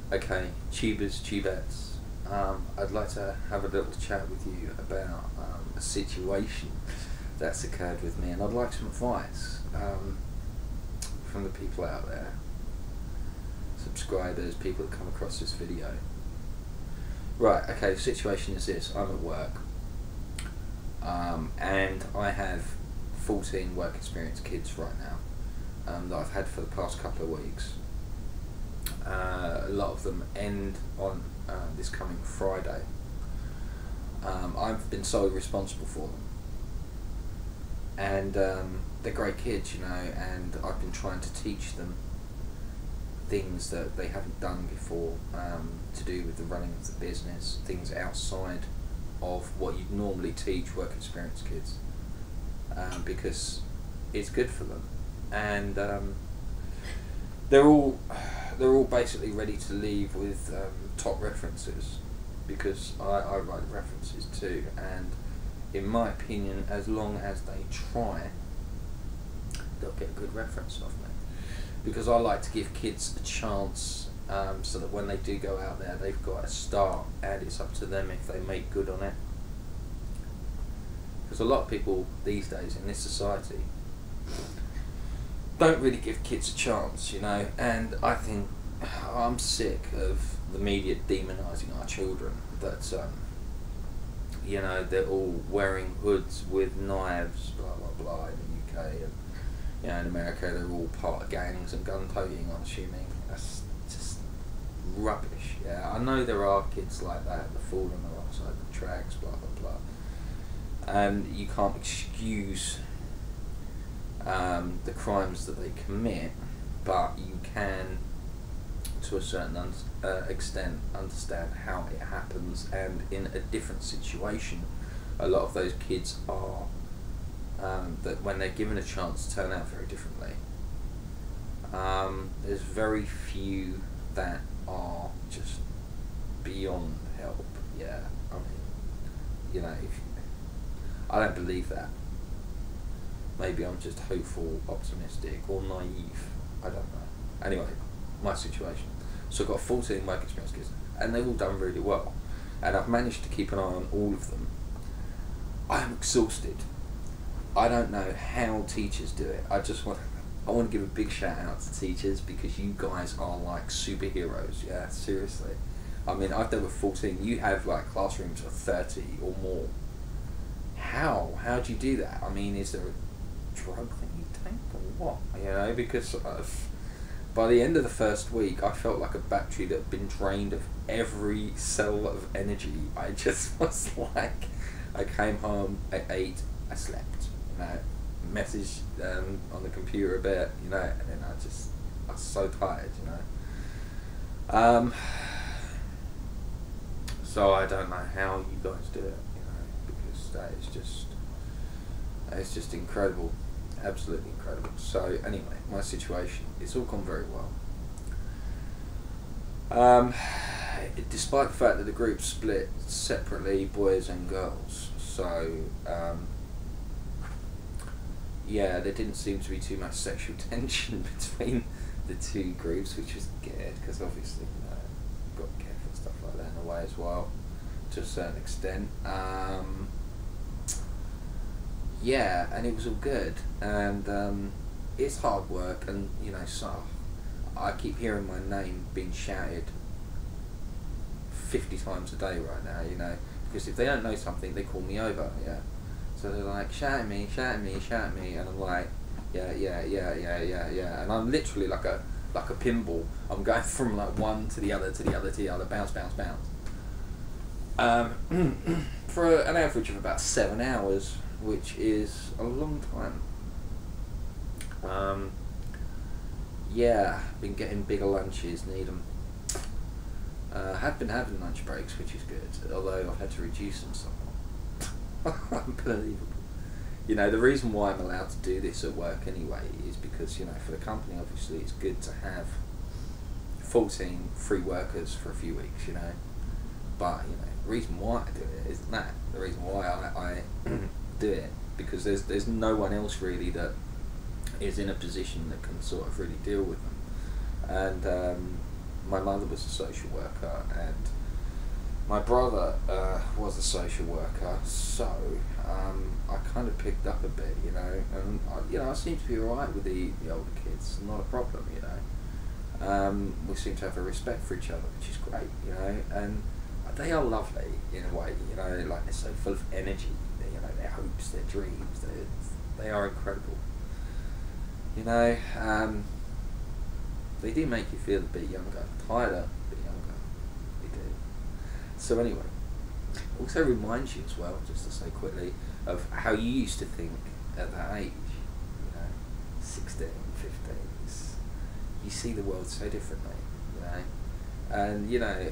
Okay, tubers, tubettes. I'd like to have a little chat with you about a situation that's occurred with me, and I'd like some advice from the people out there, subscribers, people that come across this video. Right, okay, the situation is this. I'm at work, and I have 14 work experience kids right now that I've had for the past couple of weeks. A lot of them end on this coming Friday. I've been solely responsible for them, and they're great kids, you know, and I've been trying to teach them things that they haven't done before, to do with the running of the business, things outside of what you'd normally teach work experience kids, because it's good for them, and they're all basically ready to leave with top references, because I write references too, and in my opinion, as long as they try, they'll get a good reference off me, because I like to give kids a chance, so that when they do go out there, they've got a start, and it's up to them if they make good on it. Because a lot of people these days in this society don't really give kids a chance, you know, and I think I'm sick of the media demonising our children, that you know, they're all wearing hoods with knives, blah blah blah, in the UK, and you know, in America they're all part of gangs and gun toting, I'm assuming. That's just rubbish. Yeah, I know there are kids like that that fall on the wrong side of the tracks, blah blah blah, and you can't excuse the crimes that they commit, but you can, to a certain extent, understand how it happens, and in a different situation, a lot of those kids are, that when they're given a chance, turn out very differently. There's very few that are just beyond help. Yeah, I mean, you know, I don't believe that. Maybe I'm just hopeful, optimistic, or naive. I don't know. Anyway, my situation. So I've got 14 work experience kids, and they've all done really well. And I've managed to keep an eye on all of them. I am exhausted. I don't know how teachers do it. I want to give a big shout out to teachers, because you guys are like superheroes. Yeah, seriously. I mean, I've dealt with 14. You have like classrooms of 30 or more. How do you do that? I mean, is there a drug thing you take or what? You know, because by the end of the first week, I felt like a battery that had been drained of every cell of energy. I just was like, I came home at 8, I slept, you know, messaged on the computer a bit, you know, and then I was so tired, you know. So I don't know how you guys do it, you know, because that is it's just incredible. Absolutely incredible. So anyway, my situation, it's all gone very well. Despite the fact that the group split separately, boys and girls, so yeah, there didn't seem to be too much sexual tension between the two groups, which was good, because obviously, you know, you've got to be careful and stuff like that in a way as well, to a certain extent. Yeah, and it was all good, and it's hard work, and you know, so I keep hearing my name being shouted 50 times a day right now, you know, because if they don't know something, they call me over, yeah, so they're like, shout at me, shout at me, shout at me, and I'm like, yeah, and I'm literally like a pinball. I'm going from like one to the other, to the other, to the other, bounce, bounce, bounce, for an average of about 7 hours, which is a long time. Yeah, been getting bigger lunches, need them. Have been having lunch breaks, which is good, although I've had to reduce them somewhat. Unbelievable. You know, the reason why I'm allowed to do this at work anyway is because, you know, for the company, obviously, it's good to have 14 free workers for a few weeks, you know. But, you know, the reason why I do it isn't that. The reason why I do it, because there's no one else really that is in a position that can sort of really deal with them. And my mother was a social worker, and my brother was a social worker, so I kind of picked up a bit, you know, and I seem to be alright with the older kids, not a problem, you know. We seem to have a respect for each other, which is great, you know, and they are lovely in a way, you know, like they're so full of energy, you know, their hopes, their dreams, they are incredible, you know. They do make you feel a bit younger, tired, but younger, they do. So anyway, also reminds you as well, just to say quickly, of how you used to think at that age, you know, 16, 15s. You see the world so differently, you know, and you know,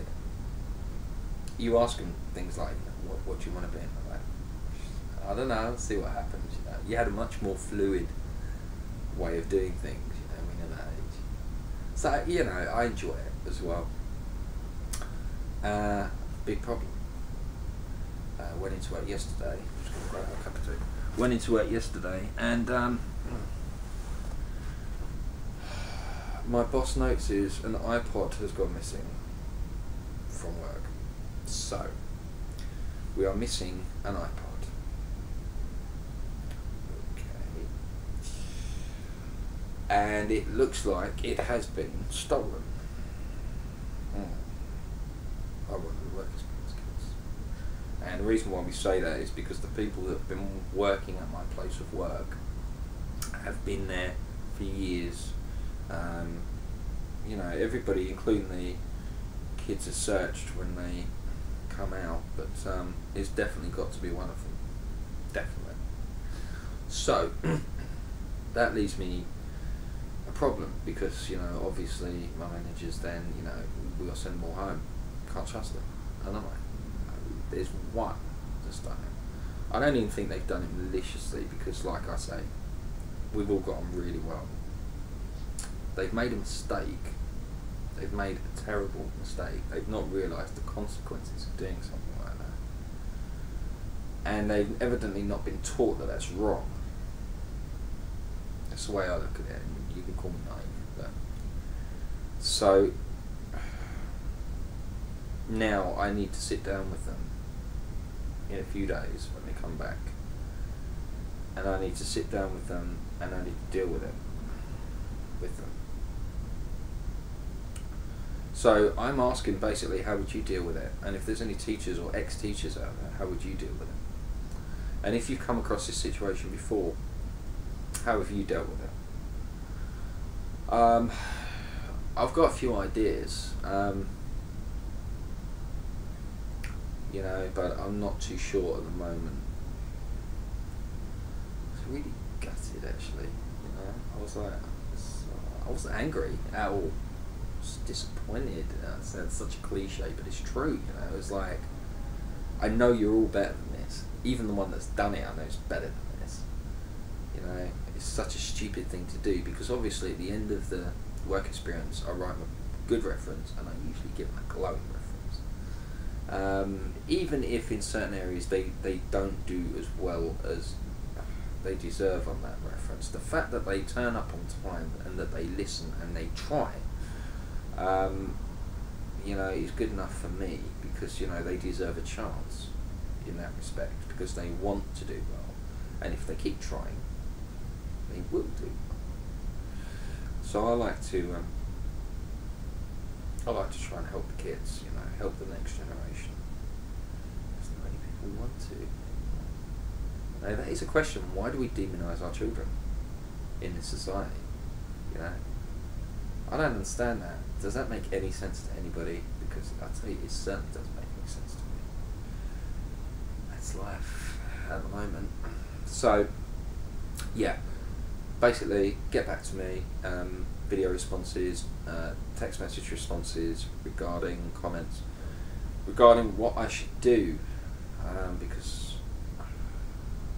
you ask them things like, you know, what do you want to be? And I'm like, I don't know, see what happens, you know. You had a much more fluid way of doing things, you know, when you're that age. So, you know, I enjoy it as well. Big problem. Went into work yesterday. Just gonna grab a cup of tea. Went into work yesterday, and my boss notices an iPod has gone missing from work. So we are missing an iPod. Okay. And it looks like it has been stolen. I want the work experience kids. And the reason why we say that is because the people that have been working at my place of work have been there for years. You know, everybody, including the kids, are searched when they come out, but it's definitely got to be one of them. Definitely. So, that leaves me a problem, because, you know, obviously my managers then, you know, we'll send them all home. Can't trust them. I don't know. There's one that's done it. I don't even think they've done it maliciously, because, like I say, we've all got on really well. They've made a mistake. They've made a terrible mistake. They've not realised the consequences of doing something like that. And they've evidently not been taught that that's wrong. That's the way I look at it. You can call me naive, but so now I need to sit down with them in a few days when they come back, and I need to sit down with them, and I need to deal with it with them. So I'm asking basically, how would you deal with it? And if there's any teachers or ex-teachers out there, how would you deal with it? And if you've come across this situation before, how have you dealt with it? I've got a few ideas, you know, but I'm not too sure at the moment. I was really gutted, actually. You know, I wasn't angry at all. I was disappointed. That's such a cliche, but it's true. You know, it's like, I know you're all better than this. Even the one that's done it, I know is better than this. You know, it's such a stupid thing to do, because obviously at the end of the work experience, I write a good reference, and I usually give them a glowing reference. Even if in certain areas they don't do as well as they deserve on that reference, the fact that they turn up on time and that they listen and they try, you know, is good enough for me, because, you know, they deserve a chance in that respect, because they want to do well, and if they keep trying, they will do well. So I like to try and help the kids, you know, help the next generation. Because not many people want to. Now, that is a question. Why do we demonise our children in this society? You know, I don't understand that. Does that make any sense to anybody? Because I tell you, it certainly doesn't make any sense to me. That's life at the moment. So, yeah, basically, get back to me. Video responses, text message responses regarding comments, regarding what I should do, because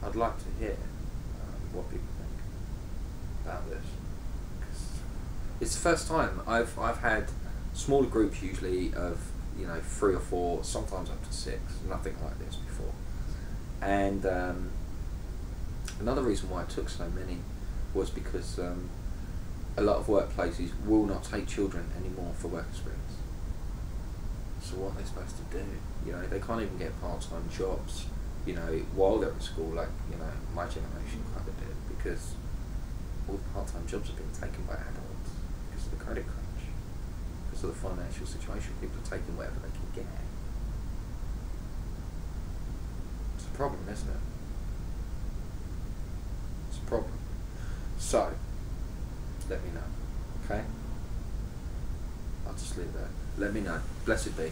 I'd like to hear what people think about this. It's the first time I've had smaller groups, usually of, you know, 3 or 4, sometimes up to 6. Nothing like this before. And another reason why I took so many was because a lot of workplaces will not take children anymore for work experience. So what are they supposed to do? You know, they can't even get part-time jobs, you know, while they're at school, like, you know, my generation kind of did, because all the part-time jobs have been taken by adults because of the credit crunch, because of the financial situation. People are taking whatever they can get. It's a problem, isn't it? It's a problem. So, let me know, okay? I'll just leave it there. Let me know. Blessed be.